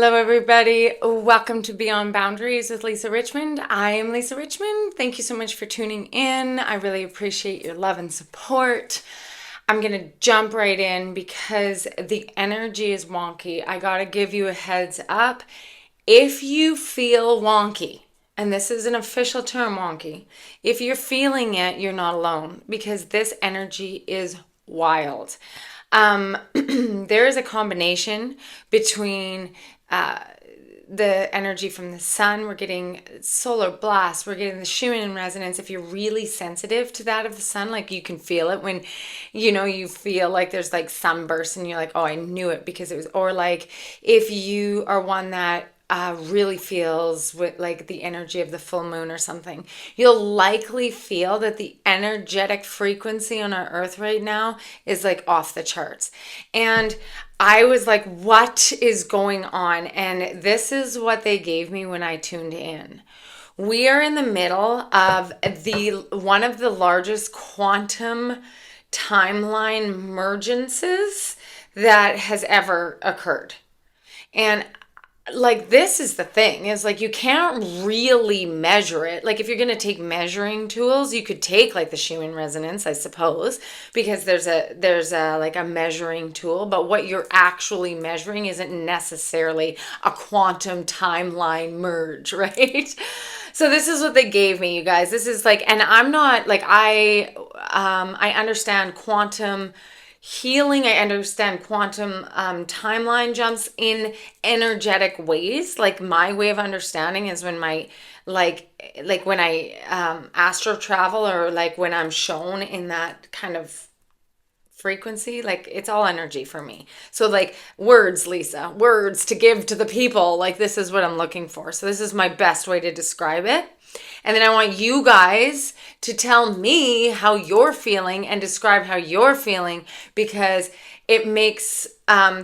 Hello, everybody. Welcome to Beyond Boundaries with Lisa Richmond. I am Lisa Richmond. Thank you so much for tuning in. I really appreciate your love and support. I'm going to jump right in because the energy is wonky. I got to give you a heads up. If you feel wonky, and this is an official term, wonky, if you're feeling it, you're not alone because this energy is wild. There is a combination between the energy from the sun. We're getting solar blasts. We're getting the Schumann resonance. If you're really sensitive to that of the sun, like you can feel it when, you feel like there's like sunburst and you're like, oh, I knew it because it was, or like if you are one that really feels with like the energy of the full moon or something, you'll likely feel that the energetic frequency on our earth right now is like off the charts. And I was like, what is going on? And this is what they gave me when I tuned in. We are in the middle of one of the largest quantum timeline mergences that has ever occurred. And like, this is the thing, is like you can't really measure it. Like if you're going to take measuring tools, you could take like the Schumann resonance, I suppose, because there's a like a measuring tool, but what you're actually measuring isn't necessarily a quantum timeline merge, right? So this is what they gave me, you guys. This is like, and I'm not like, I understand quantum healing. I understand quantum timeline jumps in energetic ways. Like my way of understanding is when my like when I astral travel, or like when I'm shown in that kind of frequency, like it's all energy for me. So like words, Lisa, words to give to the people, like this is what I'm looking for. So this is my best way to describe it. And then I want you guys to tell me how you're feeling and describe how you're feeling, because it makes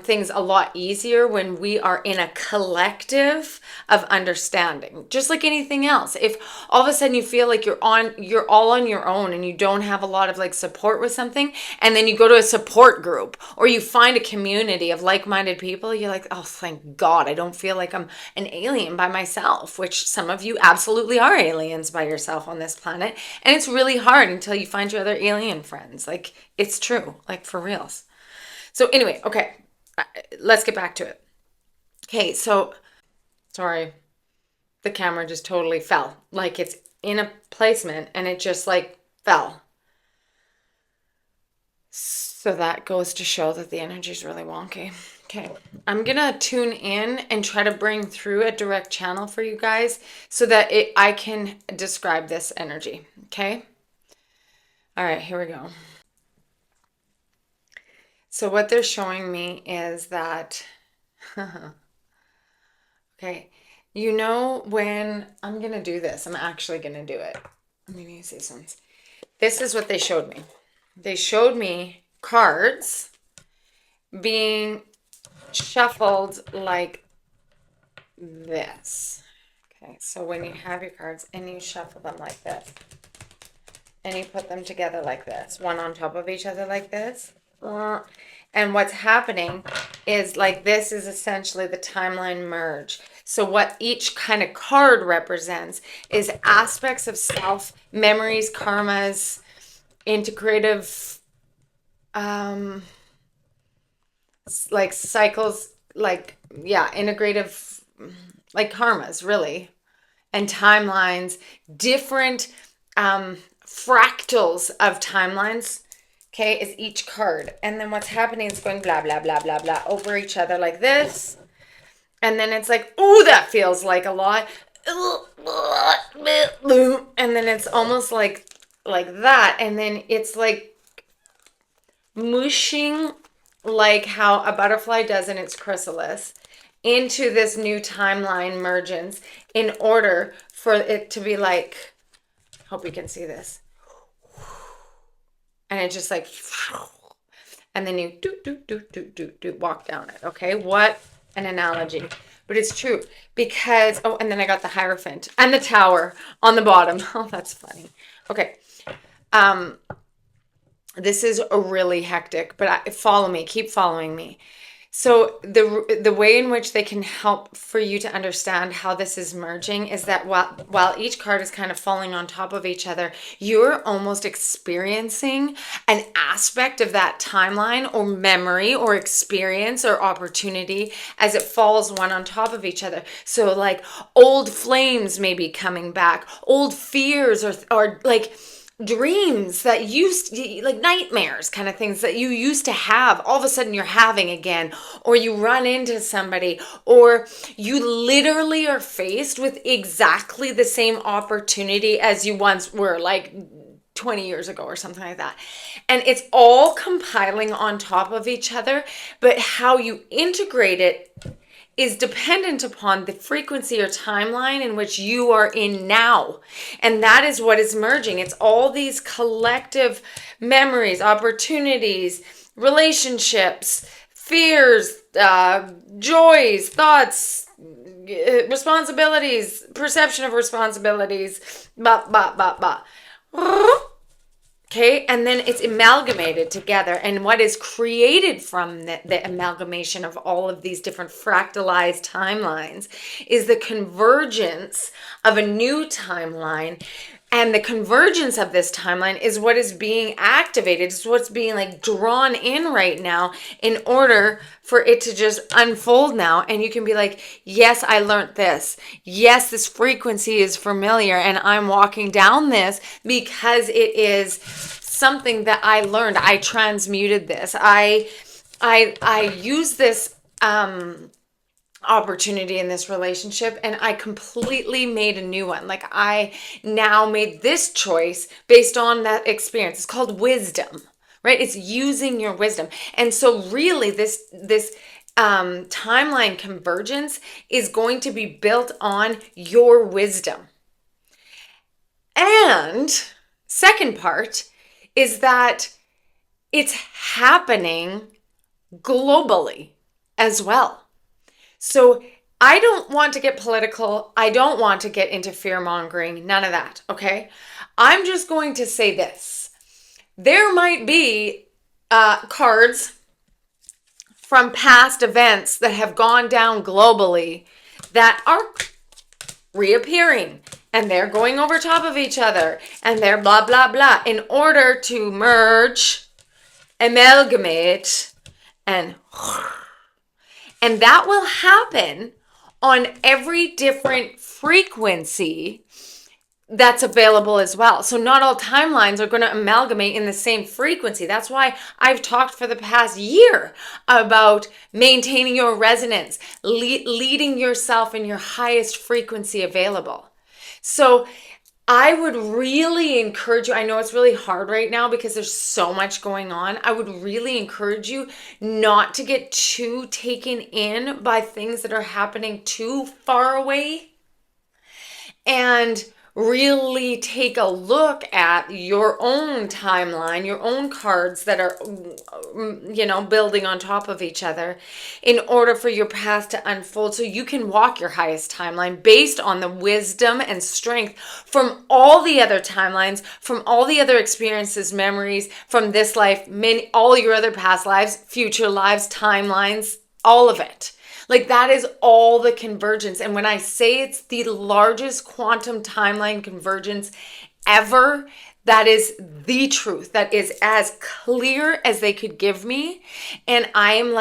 things a lot easier when we are in a collective of understanding. Just like anything else, if all of a sudden you feel like you're all on your own and you don't have a lot of like support with something, and then you go to a support group or you find a community of like-minded people, you're like, oh, thank God, I don't feel like I'm an alien by myself, which some of you absolutely are aliens by yourself on this planet. And it's really hard until you find your other alien friends. Like, it's true, like for reals. So anyway, okay, let's get back to it. Okay, so, sorry, the camera just totally fell. Like it's in a placement and it just like fell. So that goes to show that the energy is really wonky. Okay, I'm gonna tune in and try to bring through a direct channel for you guys so that I can describe this energy, okay? All right, here we go. So what they're showing me is that, okay, when I'm going to do this, I'm actually going to do it. I'm going to use these ones. This is what they showed me. They showed me cards being shuffled like this. Okay, so when you have your cards and you shuffle them like this, and you put them together like this, one on top of each other like this, and what's happening is like this is essentially the timeline merge. So what each kind of card represents is aspects of self, memories, karmas, integrative, like cycles, like, yeah, integrative, like karmas, really, and timelines, different fractals of timelines. Okay, is each card. And then what's happening is going blah, blah, blah, blah, blah over each other like this. And then it's like, oh, that feels like a lot. And then it's almost like that. And then it's like mushing, like how a butterfly does in its chrysalis, into this new timeline mergence in order for it to be like, hope you can see this. And it just like, and then you do walk down it. Okay, what an analogy, but it's true because, oh, and then I got the Hierophant and the Tower on the bottom. Oh, that's funny. Okay, this is a really hectic, but follow me, keep following me. So the way in which they can help for you to understand how this is merging is that while each card is kind of falling on top of each other, you're almost experiencing an aspect of that timeline or memory or experience or opportunity as it falls one on top of each other. So like old flames may be coming back, old fears or like dreams that like nightmares kind of things that you used to have, all of a sudden you're having again, or you run into somebody, or you literally are faced with exactly the same opportunity as you once were, like 20 years ago or something like that. And it's all compiling on top of each other, but how you integrate it is dependent upon the frequency or timeline in which you are in now. And that is what is merging. It's all these collective memories, opportunities, relationships, fears, joys, thoughts, responsibilities, perception of responsibilities, blah, blah, blah, blah. Okay, and then it's amalgamated together. And what is created from the amalgamation of all of these different fractalized timelines is the convergence of a new timeline. And the convergence of this timeline is what is being activated. It's what's being like drawn in right now in order for it to just unfold now. And you can be like, yes, I learned this. Yes, this frequency is familiar and I'm walking down this because it is something that I learned. I transmuted this. I use this opportunity in this relationship and I completely made a new one. Like I now made this choice based on that experience. It's called wisdom, right? It's using your wisdom. And so really this timeline convergence is going to be built on your wisdom. And second part is that it's happening globally as well. So I don't want to get political. I don't want to get into fear mongering. None of that. Okay. I'm just going to say this. There might be cards from past events that have gone down globally that are reappearing and they're going over top of each other and they're blah, blah, blah in order to merge, amalgamate, and that will happen on every different frequency that's available as well. So not all timelines are going to amalgamate in the same frequency. That's why I've talked for the past year about maintaining your resonance, leading yourself in your highest frequency available. So I would really encourage you, I know it's really hard right now because there's so much going on. I would really encourage you not to get too taken in by things that are happening too far away and really take a look at your own timeline, your own cards that are, building on top of each other in order for your path to unfold so you can walk your highest timeline based on the wisdom and strength from all the other timelines, from all the other experiences, memories from this life, all your other past lives, future lives, timelines, all of it. Like that is all the convergence. And when I say it's the largest quantum timeline convergence ever, that is the truth. That is as clear as they could give me. And I'm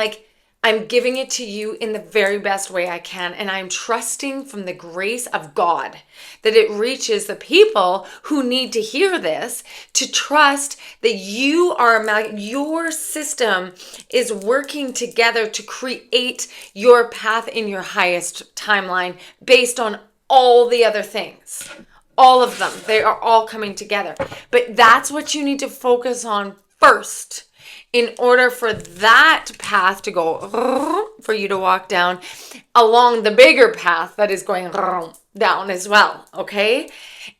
giving it to you in the very best way I can. And I'm trusting from the grace of God that it reaches the people who need to hear this, to trust that your system is working together to create your path in your highest timeline based on all the other things. All of them. They are all coming together. But that's what you need to focus on first, in order for that path to go, for you to walk down along the bigger path that is going down as well, okay?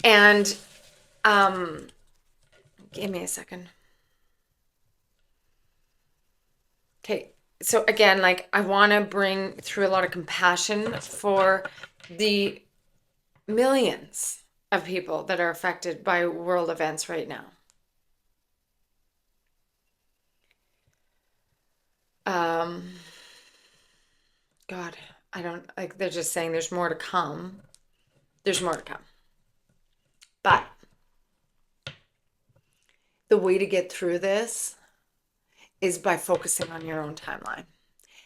And give me a second. Okay, so again, I want to bring through a lot of compassion for the millions of people that are affected by world events right now. God, I don't like, they're just saying there's more to come. There's more to come. But the way to get through this is by focusing on your own timeline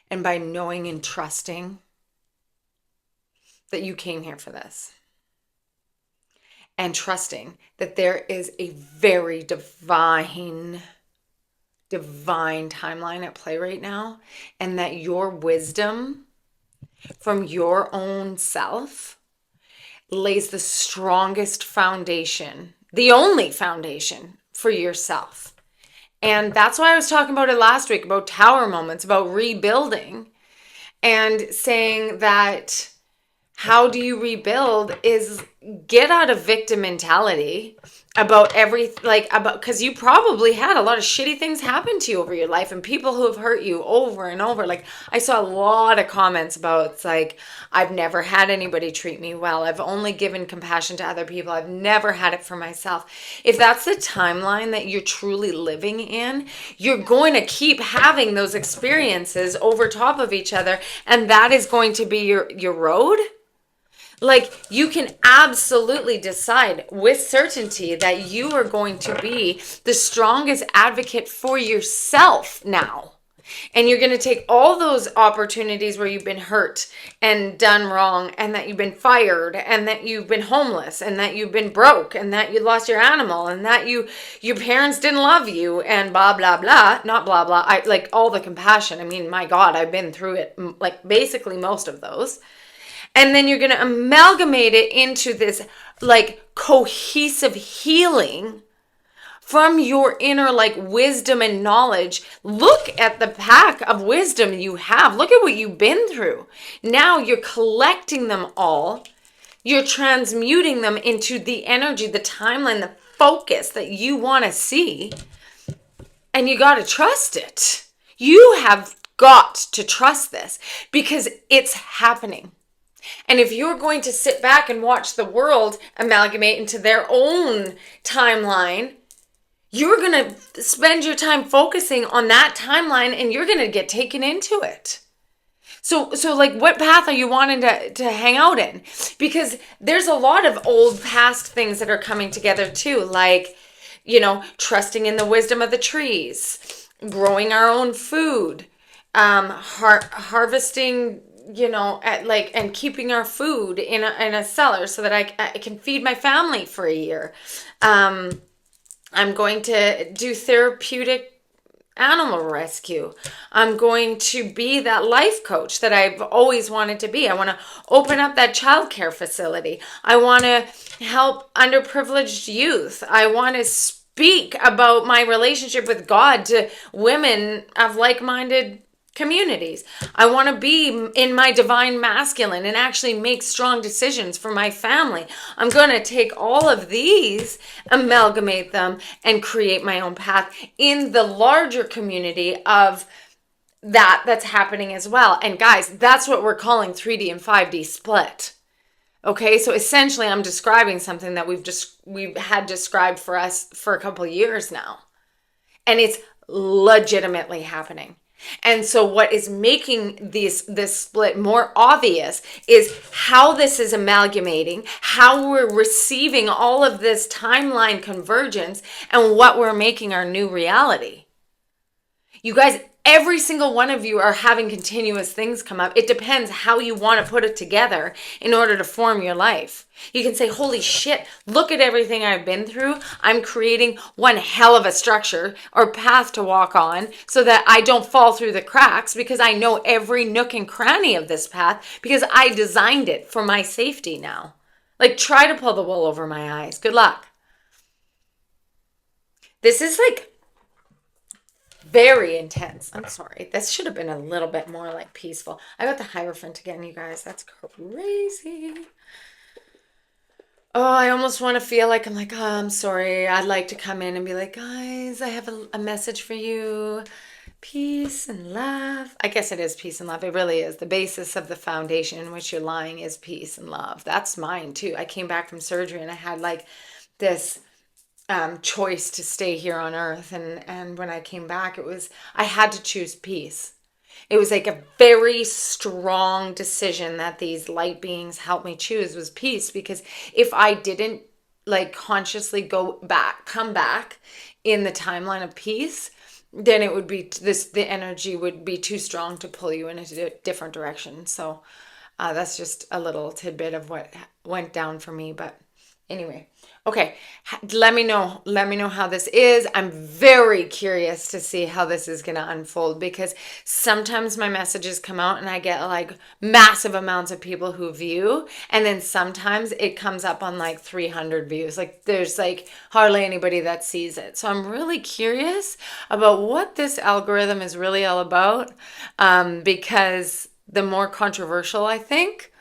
and by knowing and trusting that you came here for this, and trusting that there is a very divine timeline at play right now, and that your wisdom from your own self lays the strongest foundation, the only foundation for yourself. And that's why I was talking about it last week, about tower moments, about rebuilding, and saying that how do you rebuild is get out of victim mentality about because you probably had a lot of shitty things happen to you over your life, and people who have hurt you over and over. Like, I saw a lot of comments about, it's like, I've never had anybody treat me well. I've only given compassion to other people. I've never had it for myself. If that's the timeline that you're truly living in, you're going to keep having those experiences over top of each other, and that is going to be your road. Like, you can absolutely decide with certainty that you are going to be the strongest advocate for yourself now. And you're going to take all those opportunities where you've been hurt and done wrong, and that you've been fired, and that you've been homeless, and that you've been broke, and that you lost your animal, and that your parents didn't love you, and blah, blah, blah. Not blah, blah. I like all the compassion. I mean, my God, I've been through it, like basically most of those. And then you're going to amalgamate it into this like cohesive healing from your inner like wisdom and knowledge. Look at the pack of wisdom you have. Look at what you've been through. Now you're collecting them all. You're transmuting them into the energy, the timeline, the focus that you want to see. And you got to trust it. You have got to trust this because it's happening. And if you're going to sit back and watch the world amalgamate into their own timeline, you're going to spend your time focusing on that timeline, and you're going to get taken into it. So like, what path are you wanting to hang out in? Because there's a lot of old past things that are coming together too, like, trusting in the wisdom of the trees, growing our own food, harvesting, and keeping our food in a cellar so that I can feed my family for a year. I'm going to do therapeutic animal rescue. I'm going to be that life coach that I've always wanted to be. I want to open up that childcare facility. I want to help underprivileged youth. I want to speak about my relationship with God to women of like-minded communities. I want to be in my divine masculine and actually make strong decisions for my family. I'm going to take all of these, amalgamate them, and create my own path in the larger community of that's happening as well. And guys, that's what we're calling 3D and 5D split. Okay, so essentially I'm describing something that we've had described for us for a couple of years now. And it's legitimately happening. And so what is making this split more obvious is how this is amalgamating, how we're receiving all of this timeline convergence, and what we're making our new reality. You guys, every single one of you are having continuous things come up. It depends how you want to put it together in order to form your life. You can say, holy shit, look at everything I've been through. I'm creating one hell of a structure or path to walk on so that I don't fall through the cracks, because I know every nook and cranny of this path because I designed it for my safety now. Like, try to pull the wool over my eyes. Good luck. This is like very intense. I'm sorry. This should have been a little bit more like peaceful. I got the Hierophant again, you guys. That's crazy. Oh, I almost want to feel like I'm like, oh, I'm sorry. I'd like to come in and be like, guys, I have a message for you. Peace and love. I guess it is peace and love. It really is. The basis of the foundation in which you're lying is peace and love. That's mine too. I came back from surgery and I had like this choice to stay here on earth, and when I came back, I had to choose peace. It was like a very strong decision that these light beings helped me choose, was peace. Because if I didn't like consciously come back in the timeline of peace, then it would be the energy would be too strong to pull you in a different direction. So that's just a little tidbit of what went down for me. But anyway, okay, let me know how this is. I'm very curious to see how this is going to unfold, because sometimes my messages come out and I get like massive amounts of people who view, and then sometimes it comes up on like 300 views. Like there's like hardly anybody that sees it. So I'm really curious about what this algorithm is really all about, because the more controversial I think,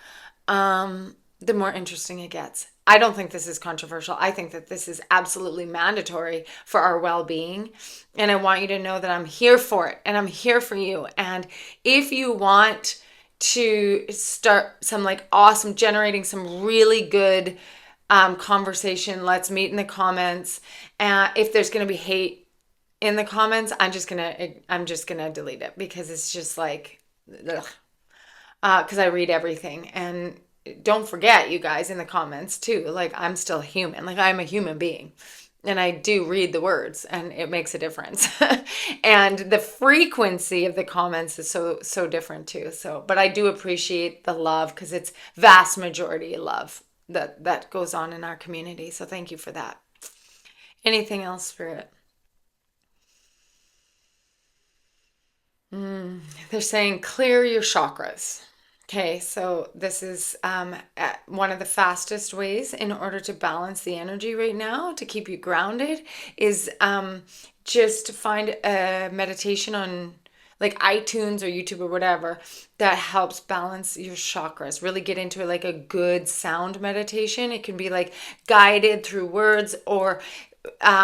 the more interesting it gets. I don't think this is controversial. I think that this is absolutely mandatory for our well-being. And I want you to know that I'm here for it and I'm here for you. And if you want to start some like awesome, generating some really good conversation, let's meet in the comments. If there's going to be hate in the comments, I'm just gonna delete it, because it's just like, ugh. Because I read everything. And don't forget, you guys, in the comments too, like I'm still human. Like I'm a human being. And I do read the words, and it makes a difference. And the frequency of the comments is so different too. So, but I do appreciate the love, because it's vast majority love that goes on in our community. So thank you for that. Anything else, Spirit? They're saying clear your chakras. Okay, so this is one of the fastest ways in order to balance the energy right now, to keep you grounded, is just to find a meditation on like iTunes or YouTube or whatever that helps balance your chakras. Really get into like a good sound meditation. It can be like guided through words or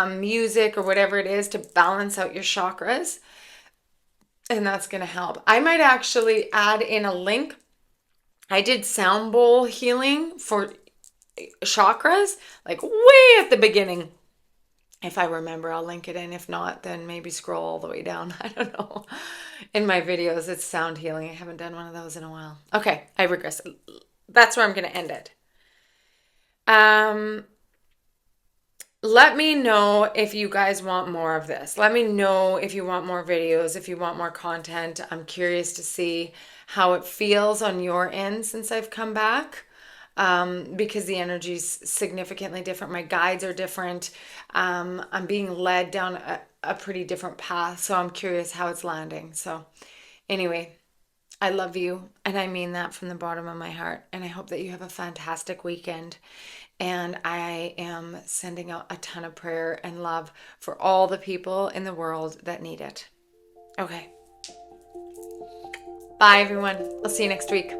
music or whatever it is to balance out your chakras. And that's going to help. I might actually add in a link. I did sound bowl healing for chakras, like way at the beginning. If I remember, I'll link it in. If not, then maybe scroll all the way down. I don't know. In my videos, it's sound healing. I haven't done one of those in a while. Okay, I regress. That's where I'm going to end it. Let me know if you guys want more of this. Let me know if you want more videos, if you want more content. I'm curious to see how it feels on your end since I've come back, because the energy is significantly different. My guides are different. I'm being led down a pretty different path, so I'm curious how it's landing. So anyway, I love you, and I mean that from the bottom of my heart, and I hope that you have a fantastic weekend. And I am sending out a ton of prayer and love for all the people in the world that need it. Okay. Bye, everyone. I'll see you next week.